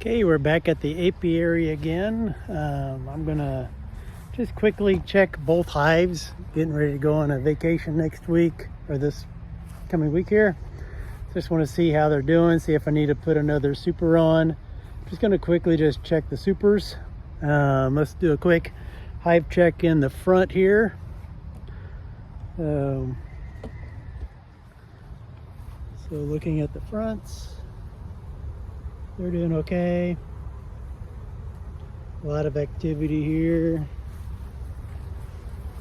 Okay, we're back at the apiary again. I'm gonna just quickly check both hives. Getting ready to go on a vacation next week, or this coming week here. Just want to see how they're doing, see if I need to put another super on. Just gonna quickly just check the supers. Let's do a quick hive check in the front here. So looking at the fronts, they're doing okay. A lot of activity here.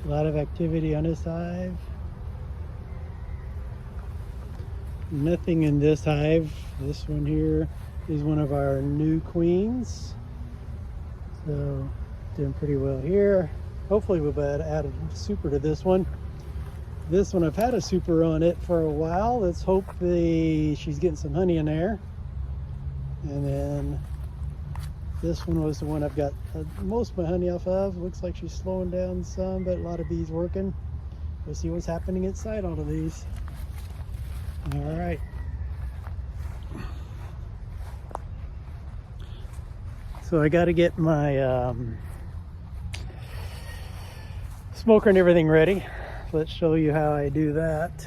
A lot of activity on this hive. Nothing in this hive. This one here is one of our new queens. So doing pretty well here. Hopefully we'll add a super to this one. This one I've had a super on it for a while. Let's hope she's getting some honey in there. And then this one was the one I've got most of my honey off of. Looks like she's slowing down some, but a lot of bees working. We'll see what's happening inside all of these. All right. So I got to get my smoker and everything ready. Let's show you how I do that.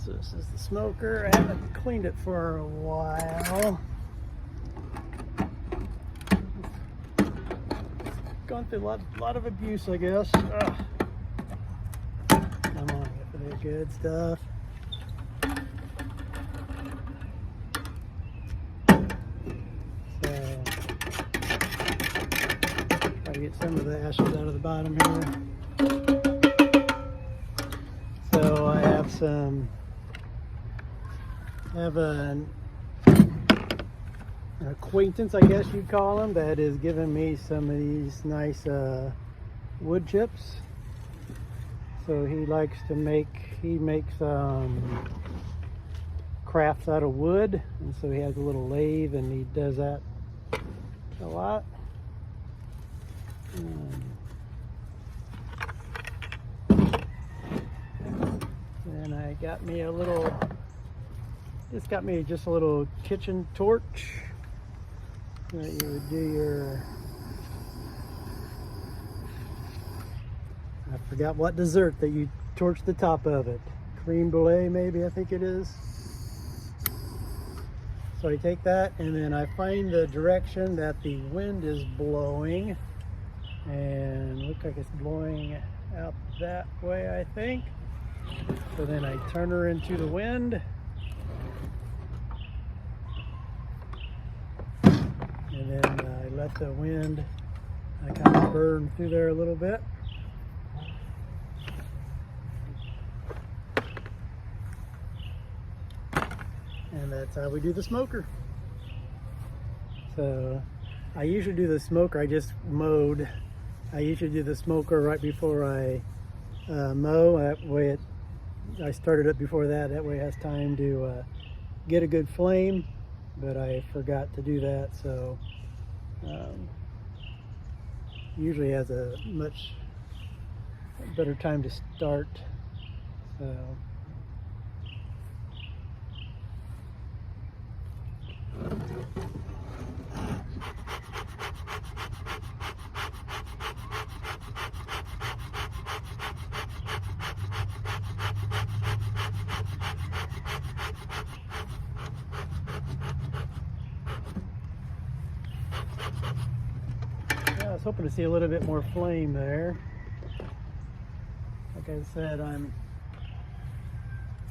So this is the smoker. I haven't cleaned it for a while. Gone through a lot of abuse, I guess. Ugh. Come on, get for the good stuff. So, try to get some of the ashes out of the bottom here. So I have an acquaintance, I guess you'd call him, that is giving me some of these nice wood chips. So he likes to makes crafts out of wood, and so he has a little lathe and he does that a lot. And I got me just a little kitchen torch that you would do I forgot what dessert that you torch the top of it. Creme brulee, maybe, I think it is. So I take that and then I find the direction that the wind is blowing, and looks like it's blowing out that way, I think. So then I turn her into the wind. And then I let the wind kind of burn through there a little bit. And that's how we do the smoker. So I usually do the smoker, I just mowed. I usually do the smoker right before I mow. That way I started it before that. That way it has time to get a good flame. But I forgot to do that, so usually has a much better time to start. So I was hoping to see a little bit more flame there. Like I said, I'm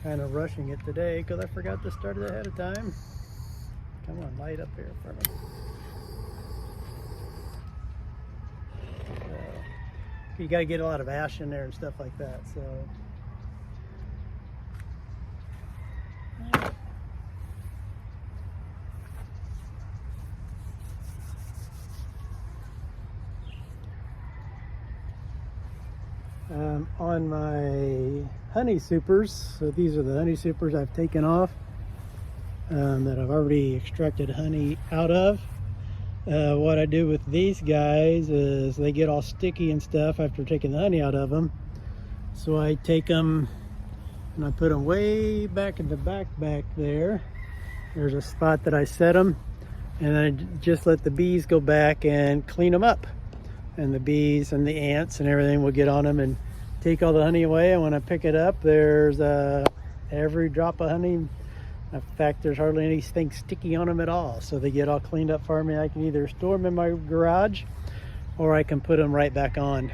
kind of rushing it today because I forgot to start it ahead of time. Come on, light up here for me. You got to get a lot of ash in there and stuff like that. So. On my honey supers, so these are the honey supers I've taken off. that I've already extracted honey out of. What I do with these guys is they get all sticky and stuff after taking the honey out of them. So I take them and I put them way back in the back there. There's a spot that I set them, and I just let the bees go back and clean them up. And the bees and the ants and everything will get on them and take all the honey away. And when I pick it up, there's every drop of honey. In fact, there's hardly anything sticky on them at all. So they get all cleaned up for me. I can either store them in my garage or I can put them right back on.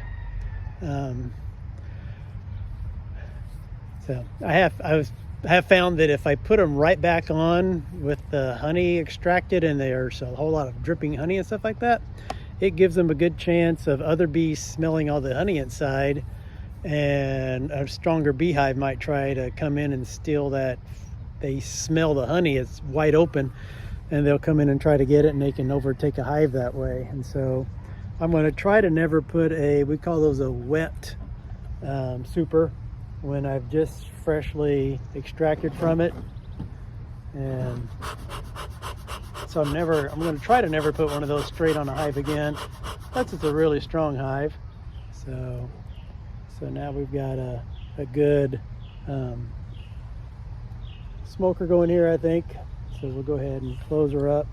So I have found that if I put them right back on with the honey extracted and there's a whole lot of dripping honey and stuff like that, it gives them a good chance of other bees smelling all the honey inside, and a stronger beehive might try to come in and steal that. They smell the honey, it's wide open, and they'll come in and try to get it, and they can overtake a hive that way. And so I'm going to try to never put we call those a wet super, when I've just freshly extracted from it. And so I'm going to try to never put one of those straight on a hive again. That's just a really strong hive. So now we've got a good smoker going here, I think. So we'll go ahead and close her up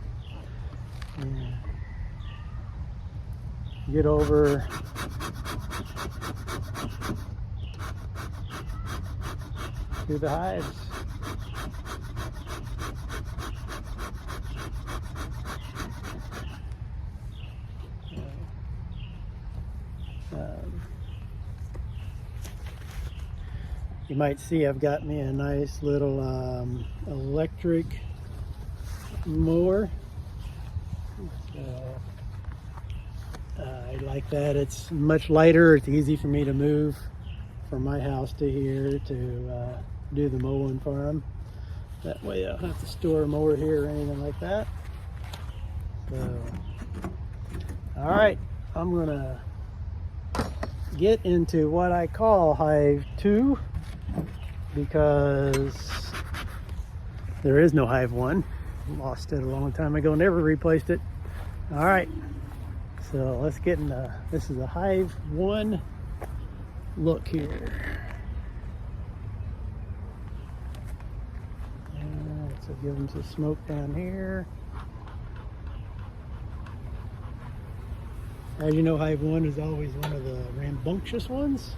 and get over to the hives. You might see I've got me a nice little electric mower. I like that. It's much lighter. It's easy for me to move from my house to here to do the mowing for them. That way I don't have to store a mower here or anything like that. So, all right, I'm gonna get into what I call Hive 2, because there is no Hive 1. Lost it a long time ago, never replaced it. All right, so let's get in this is a Hive 1 look here. So give them some smoke down here. As you know, Hive 1 is always one of the rambunctious ones.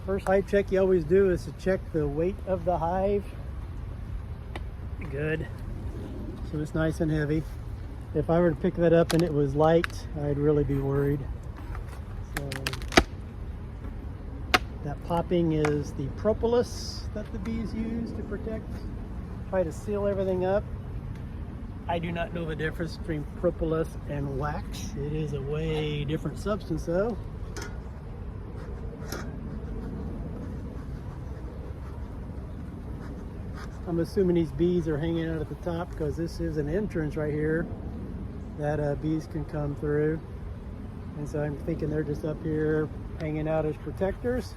First hive check you always do is to check the weight of the hive. Good. So it's nice and heavy. If I were to pick that up and it was light, I'd really be worried. So that popping is the propolis that the bees use to try to seal everything up. I do not know the difference between propolis and wax. It is a way different substance though. I'm assuming these bees are hanging out at the top because this is an entrance right here that bees can come through. And so I'm thinking they're just up here hanging out as protectors.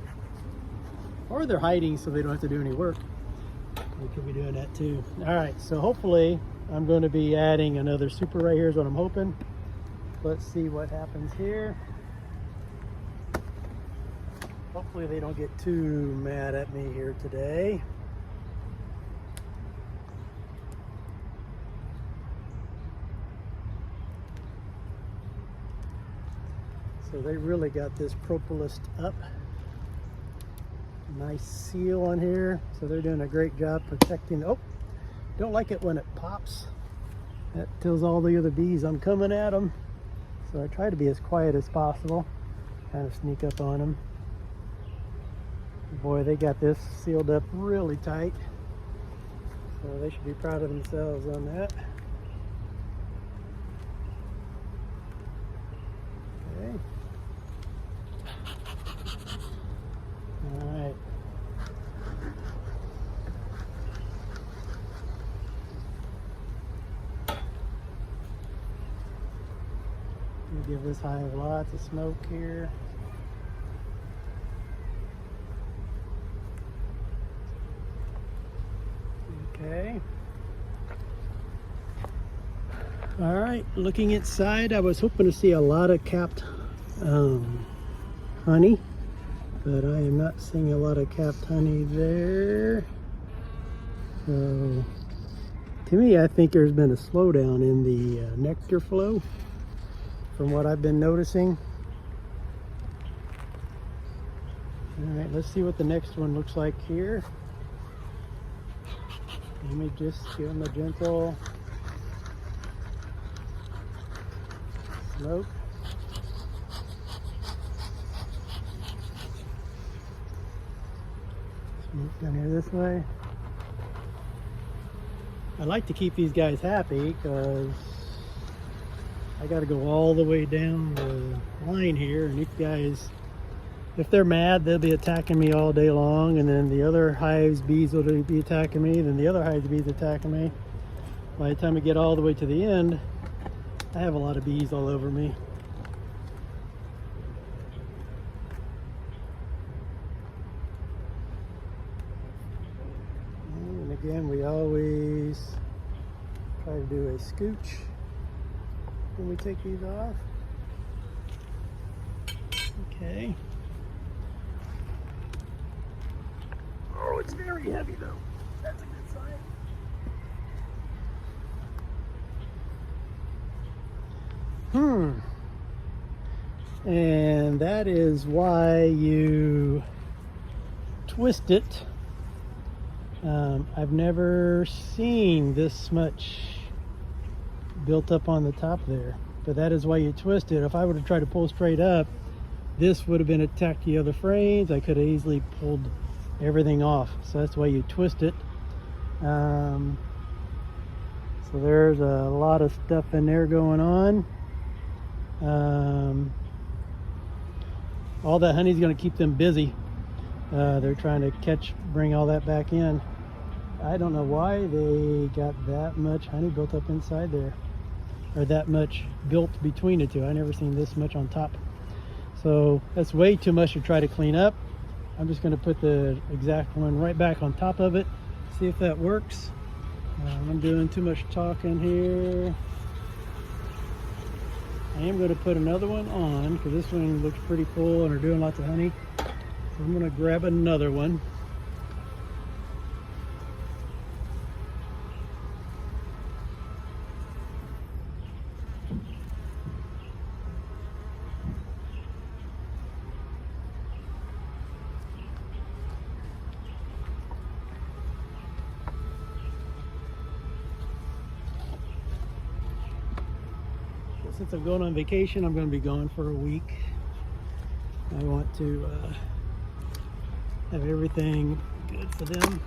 Or they're hiding so they don't have to do any work. We could be doing that too. All right, so hopefully I'm going to be adding another super right here is what I'm hoping. Let's see what happens here. Hopefully they don't get too mad at me here today. So they really got this propolis up. Nice seal on here. So they're doing a great job protecting. Oh, don't like it when it pops. That tells all the other bees I'm coming at them. So I try to be as quiet as possible. Kind of sneak up on them. Boy, they got this sealed up really tight. So they should be proud of themselves on that. Okay. All right. Give this hive lots of smoke here. Okay. All right, looking inside, I was hoping to see a lot of capped honey, but I am not seeing a lot of capped honey there. So, to me, I think there's been a slowdown in the nectar flow from what I've been noticing. All right, let's see what the next one looks like here. Let me just give them a gentle slope. Let's move down here this way. I like to keep these guys happy because I got to go all the way down the line here, and these guys, if they're mad, they'll be attacking me all day long, and then the other hives bees will be attacking me, then the other hives bees attacking me. By the time I get all the way to the end, I have a lot of bees all over me. And again, we always try to do a scooch when we take these off. Okay. Oh, it's very heavy though. That's a good sign. And that is why you twist it. I've never seen this much built up on the top there, but that is why you twist it. If I would have tried to pull straight up, this would have been attacked the other frames. I could have easily pulled everything off. So that's why you twist it. So there's a lot of stuff in there going on. All that honey's going to keep them busy. They're trying to bring all that back in. I don't know why they got that much honey built up inside there, or that much built between the two. I never seen this much on top. So that's way too much to try to clean up. I'm just going to put the exact one right back on top of it, see if that works. I'm doing too much talking here. I am going to put another one on because this one looks pretty full and are doing lots of honey. So I'm going to grab another one. Since I'm going on vacation, I'm going to be gone for a week. I want to have everything good for them.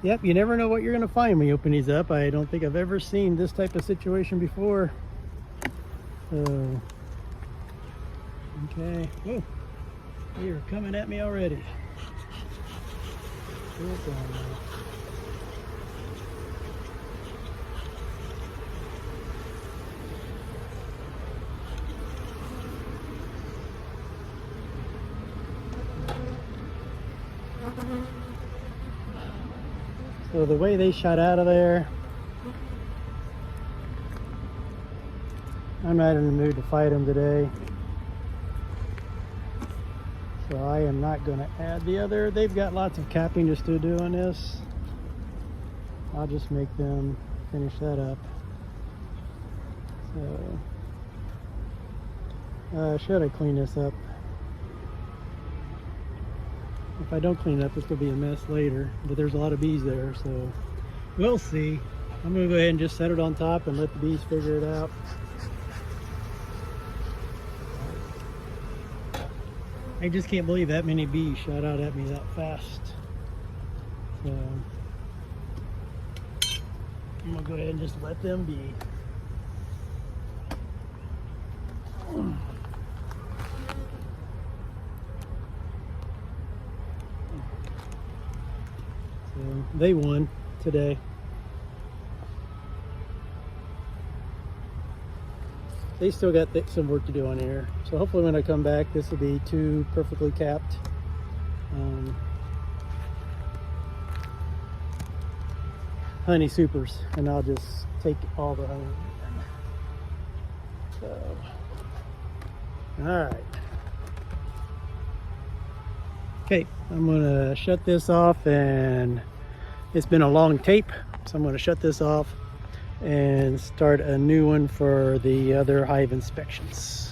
Yep, you never know what you're going to find when you open these up. I don't think I've ever seen this type of situation before. So, okay. Oh, you're coming at me already. So the way they shot out of there, I'm not in the mood to fight them today. So I am not going to add the other. They've got lots of capping just to do on this. I'll just make them finish that up. So, should I clean this up? If I don't clean it up, it's going to be a mess later. But there's a lot of bees there, so we'll see. I'm going to go ahead and just set it on top and let the bees figure it out. I just can't believe that many bees shot out at me that fast. So I'm gonna go ahead and just let them be. So they won today. they still got some work to do on here. So hopefully when I come back, this will be 2 perfectly capped. Honey Soopers, and I'll just take all the honey. So, all right. Okay, I'm gonna shut this off, and it's been a long tape, so I'm gonna shut this off and start a new one for the other hive inspections.